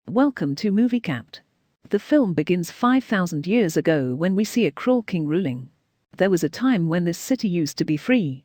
Welcome to Movie Capped. The film begins 5,000 years ago when we see a cruel king ruling. There was a time when this city used to be free.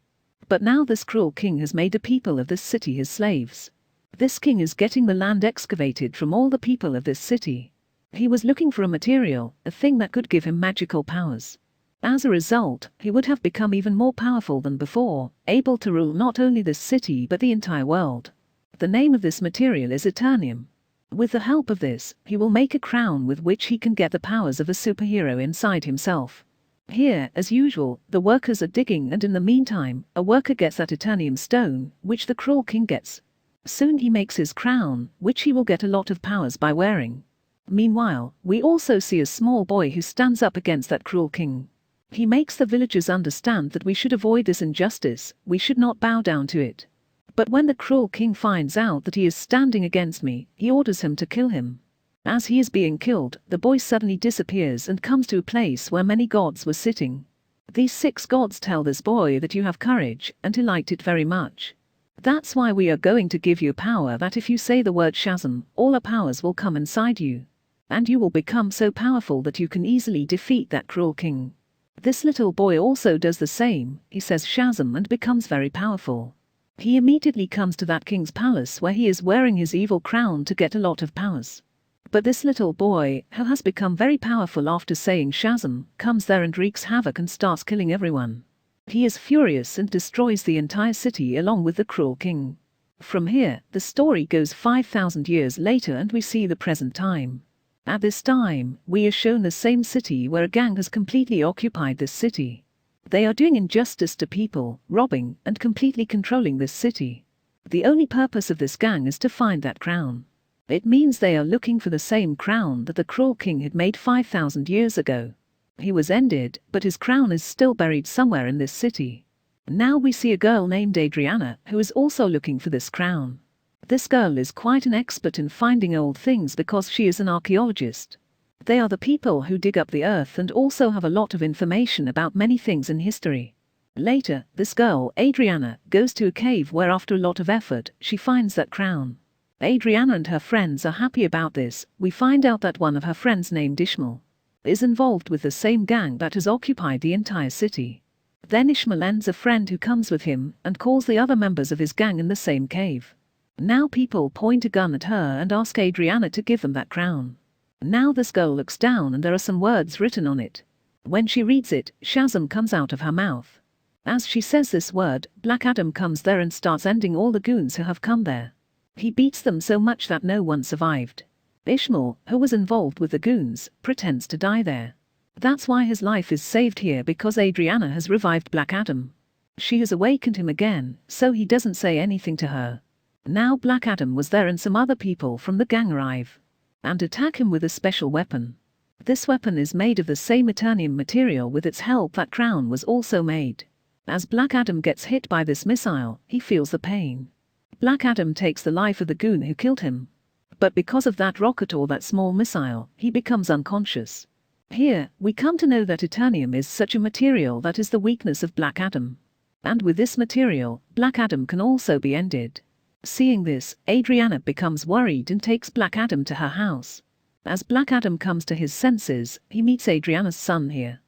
But now this cruel king has made the people of this city his slaves. This king is getting the land excavated from all the people of this city. He was looking for a material, a thing that could give him magical powers. As a result, he would have become even more powerful than before, able to rule not only this city but the entire world. The name of this material is Eternium. With the help of this, he will make a crown with which he can get the powers of a superhero inside himself. Here, as usual, the workers are digging, and in the meantime, a worker gets that Eternium stone, which the cruel king gets. Soon he makes his crown, which he will get a lot of powers by wearing. Meanwhile, we also see a small boy who stands up against that cruel king. He makes the villagers understand that we should avoid this injustice, we should not bow down to it. But when the cruel king finds out that he is standing against me, he orders him to kill him. As he is being killed, the boy suddenly disappears and comes to a place where many gods were sitting. These 6 gods tell this boy that you have courage, and he liked it very much. That's why we are going to give you a power that if you say the word Shazam, all our powers will come inside you. And you will become so powerful that you can easily defeat that cruel king. This little boy also does the same, he says Shazam and becomes very powerful. He immediately comes to that king's palace where he is wearing his evil crown to get a lot of powers. But this little boy, who has become very powerful after saying Shazam, comes there and wreaks havoc and starts killing everyone. He is furious and destroys the entire city along with the cruel king. From here, the story goes 5,000 years later and we see the present time. At this time, we are shown the same city where a gang has completely occupied this city. They are doing injustice to people, robbing, and completely controlling this city. The only purpose of this gang is to find that crown. It means they are looking for the same crown that the cruel king had made 5,000 years ago. He was ended, but his crown is still buried somewhere in this city. Now we see a girl named Adriana who is also looking for this crown. This girl is quite an expert in finding old things because she is an archaeologist. They are the people who dig up the earth and also have a lot of information about many things in history. Later, this girl, Adriana, goes to a cave where after a lot of effort, she finds that crown. Adriana and her friends are happy about this. We find out that one of her friends named Ishmael is involved with the same gang that has occupied the entire city. Then Ishmael lends a friend who comes with him and calls the other members of his gang in the same cave. Now people point a gun at her and ask Adriana to give them that crown. Now this girl looks down and there are some words written on it. When she reads it, Shazam comes out of her mouth. As she says this word, Black Adam comes there and starts ending all the goons who have come there. He beats them so much that no one survived. Ishmael, who was involved with the goons, pretends to die there. That's why his life is saved here because Adriana has revived Black Adam. She has awakened him again, so he doesn't say anything to her. Now Black Adam was there and some other people from the gang arrive and attack him with a special weapon. This weapon is made of the same Eternium material. With its help that crown was also made. As Black Adam gets hit by this missile, he feels the pain. Black Adam takes the life of the goon who killed him. But because of that rocket or that small missile, he becomes unconscious. Here, we come to know that Eternium is such a material that is the weakness of Black Adam. And with this material, Black Adam can also be ended. Seeing this, Adriana becomes worried and takes Black Adam to her house. As Black Adam comes to his senses, he meets Adriana's son here.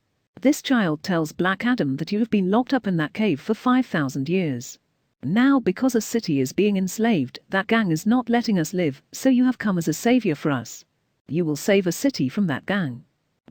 This child tells Black Adam that you have been locked up in that cave for 5,000 years. Now because a city is being enslaved, that gang is not letting us live, so you have come as a savior for us. You will save a city from that gang.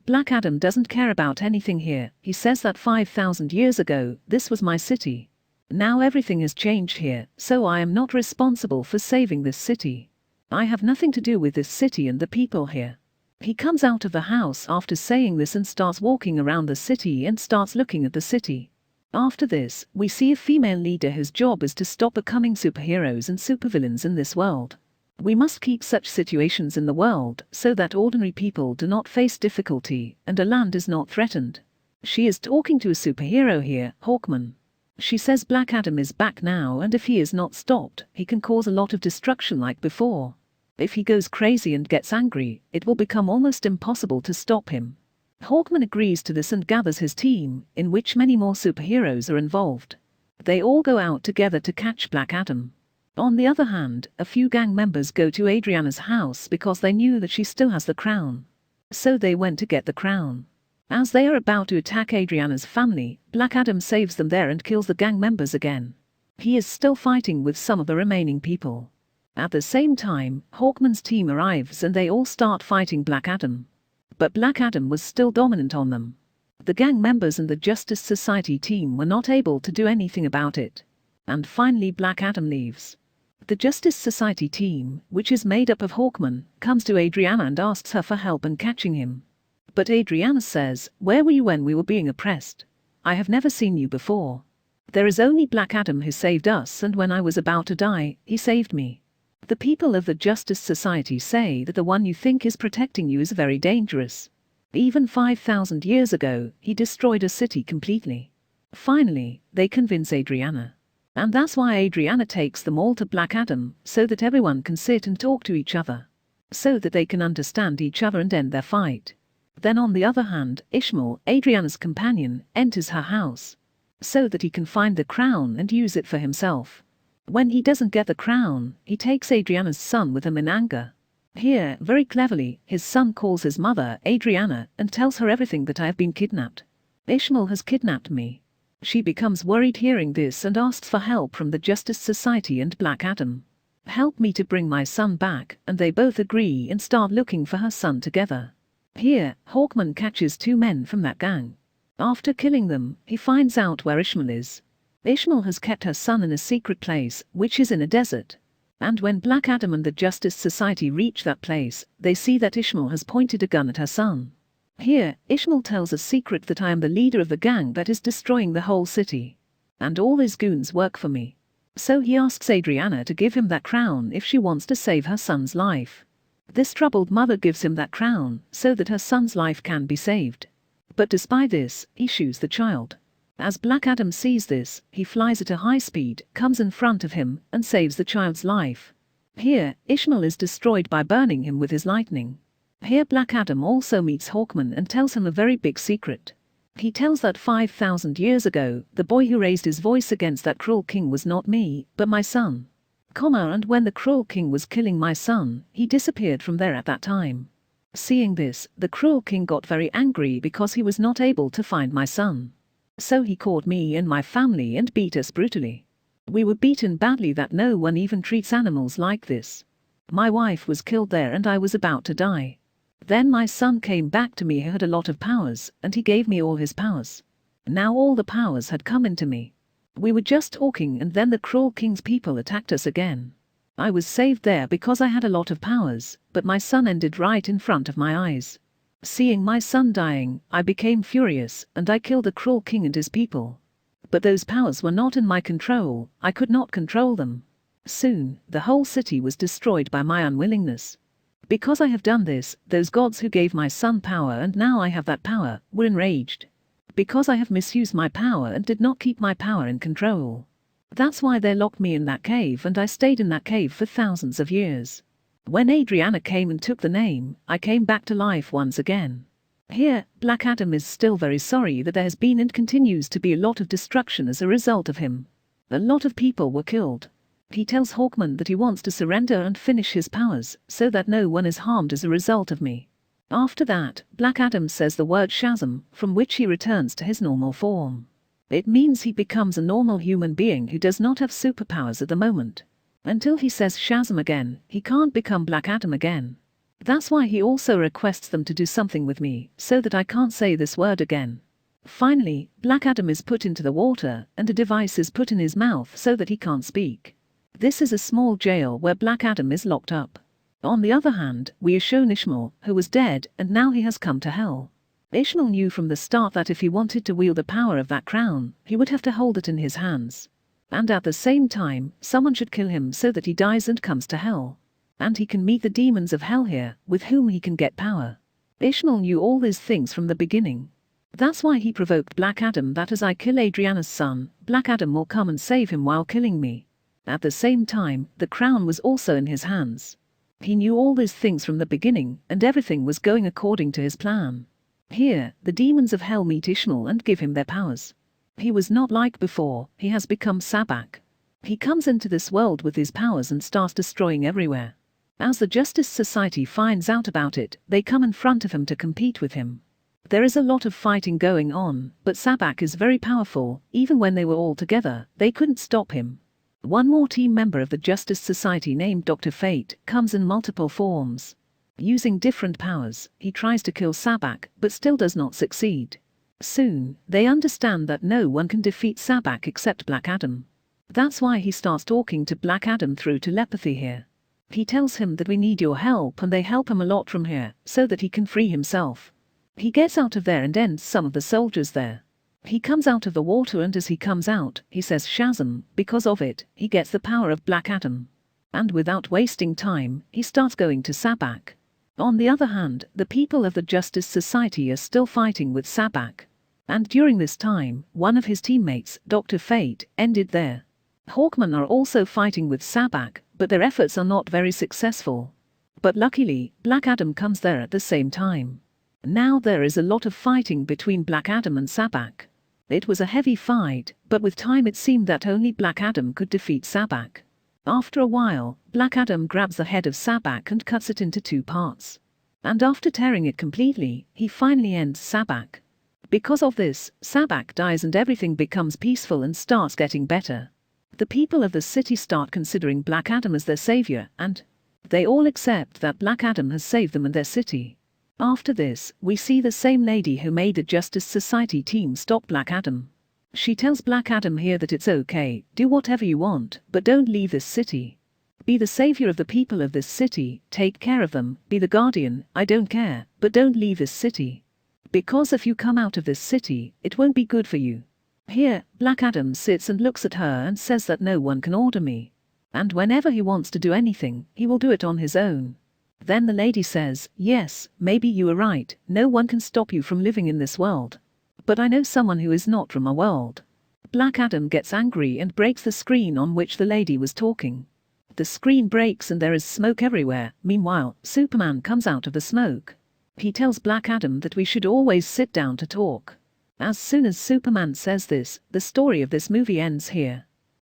Black Adam doesn't care about anything here. He says that 5,000 years ago, this was my city. Now everything has changed here, so I am not responsible for saving this city. I have nothing to do with this city and the people here. He comes out of the house after saying this and starts walking around the city and starts looking at the city. After this, we see a female leader whose job is to stop the coming superheroes and supervillains in this world. We must keep such situations in the world so that ordinary people do not face difficulty and a land is not threatened. She is talking to a superhero here, Hawkman. She says Black Adam is back now and if he is not stopped, he can cause a lot of destruction like before. If he goes crazy and gets angry, it will become almost impossible to stop him. Hawkman agrees to this and gathers his team, in which many more superheroes are involved. They all go out together to catch Black Adam. On the other hand, a few gang members go to Adriana's house because they knew that she still has the crown. So they went to get the crown. As they are about to attack Adriana's family, Black Adam saves them there and kills the gang members again. He is still fighting with some of the remaining people. At the same time, Hawkman's team arrives and they all start fighting Black Adam. But Black Adam was still dominant on them. The gang members and the Justice Society team were not able to do anything about it. And finally Black Adam leaves. The Justice Society team, which is made up of Hawkman, comes to Adriana and asks her for help in catching him. But Adriana says, "Where were you when we were being oppressed? I have never seen you before. There is only Black Adam who saved us, and when I was about to die, he saved me." The people of the Justice Society say that the one you think is protecting you is very dangerous. Even 5,000 years ago, he destroyed a city completely. Finally, they convince Adriana. And that's why Adriana takes them all to Black Adam, so that everyone can sit and talk to each other. So that they can understand each other and end their fight. Then on the other hand, Ishmael, Adriana's companion, enters her house. So that he can find the crown and use it for himself. When he doesn't get the crown, he takes Adriana's son with him in anger. Here, very cleverly, his son calls his mother, Adriana, and tells her everything, that I have been kidnapped. Ishmael has kidnapped me. She becomes worried hearing this and asks for help from the Justice Society and Black Adam. "Help me to bring my son back," and they both agree and start looking for her son together. Here, Hawkman catches 2 men from that gang. After killing them, he finds out where Ishmael is. Ishmael has kept her son in a secret place, which is in a desert. And when Black Adam and the Justice Society reach that place, they see that Ishmael has pointed a gun at her son. Here, Ishmael tells a secret, that I am the leader of the gang that is destroying the whole city. And all his goons work for me. So he asks Adriana to give him that crown if she wants to save her son's life. This troubled mother gives him that crown, so that her son's life can be saved. But despite this, he shoots the child. As Black Adam sees this, he flies at a high speed, comes in front of him, and saves the child's life. Here, Ishmael is destroyed by burning him with his lightning. Here Black Adam also meets Hawkman and tells him a very big secret. He tells that 5,000 years ago, the boy who raised his voice against that cruel king was not me, but my son. And when the cruel king was killing my son, he disappeared from there at that time. Seeing this, the cruel king got very angry because he was not able to find my son. So he caught me and my family and beat us brutally. We were beaten badly that no one even treats animals like this. My wife was killed there and I was about to die. Then my son came back to me who had a lot of powers, and he gave me all his powers. Now all the powers had come into me. We were just talking and then the cruel king's people attacked us again. I was saved there because I had a lot of powers, but my son ended right in front of my eyes. Seeing my son dying, I became furious, and I killed the cruel king and his people. But those powers were not in my control, I could not control them. Soon, the whole city was destroyed by my unwillingness. Because I have done this, those gods who gave my son power and now I have that power, were enraged. Because I have misused my power and did not keep my power in control. That's why they locked me in that cave and I stayed in that cave for thousands of years. When Adriana came and took the name, I came back to life once again. Here, Black Adam is still very sorry that there has been and continues to be a lot of destruction as a result of him. A lot of people were killed. He tells Hawkman that he wants to surrender and finish his powers, so that no one is harmed as a result of me. After that, Black Adam says the word Shazam, from which he returns to his normal form. It means he becomes a normal human being who does not have superpowers at the moment. Until he says Shazam again, he can't become Black Adam again. That's why he also requests them to do something with me, so that I can't say this word again. Finally, Black Adam is put into the water, and a device is put in his mouth so that he can't speak. This is a small jail where Black Adam is locked up. On the other hand, we are shown Ishmael, who was dead, and now he has come to hell. Ishmael knew from the start that if he wanted to wield the power of that crown, he would have to hold it in his hands. And at the same time, someone should kill him so that he dies and comes to hell. And he can meet the demons of hell here, with whom he can get power. Ishmael knew all these things from the beginning. That's why he provoked Black Adam that as I kill Adriana's son, Black Adam will come and save him while killing me. At the same time, the crown was also in his hands. He knew all these things from the beginning, and everything was going according to his plan. Here, the demons of hell meet Ishmael and give him their powers. He was not like before, he has become Sabak. He comes into this world with his powers and starts destroying everywhere. As the Justice Society finds out about it, they come in front of him to compete with him. There is a lot of fighting going on, but Sabak is very powerful. Even when they were all together, they couldn't stop him. One more team member of the Justice Society named Dr. Fate comes in multiple forms. Using different powers, he tries to kill Sabak, but still does not succeed. Soon, they understand that no one can defeat Sabak except Black Adam. That's why he starts talking to Black Adam through telepathy here. He tells him that we need your help, and they help him a lot from here, so that he can free himself. He gets out of there and ends some of the soldiers there. He comes out of the water, and as he comes out, he says Shazam. Because of it, he gets the power of Black Adam. And without wasting time, he starts going to Sabak. On the other hand, the people of the Justice Society are still fighting with Sabak. And during this time, one of his teammates, Dr. Fate, ended there. Hawkman are also fighting with Sabak, but their efforts are not very successful. But luckily, Black Adam comes there at the same time. Now there is a lot of fighting between Black Adam and Sabak. It was a heavy fight, but with time it seemed that only Black Adam could defeat Sabak. After a while, Black Adam grabs the head of Sabak and cuts it into 2 parts. And after tearing it completely, he finally ends Sabak. Because of this, Sabak dies and everything becomes peaceful and starts getting better. The people of the city start considering Black Adam as their savior, and they all accept that Black Adam has saved them and their city. After this, we see the same lady who made the Justice Society team stop Black Adam. She tells Black Adam here that it's okay, do whatever you want, but don't leave this city. Be the savior of the people of this city, take care of them, be the guardian, I don't care, but don't leave this city. Because if you come out of this city, it won't be good for you. Here, Black Adam sits and looks at her and says that no one can order me. And whenever he wants to do anything, he will do it on his own. Then the lady says, yes, maybe you are right, no one can stop you from living in this world. But I know someone who is not from our world. Black Adam gets angry and breaks the screen on which the lady was talking. The screen breaks and there is smoke everywhere. Meanwhile, Superman comes out of the smoke. He tells Black Adam that we should always sit down to talk. As soon as Superman says this, the story of this movie ends here.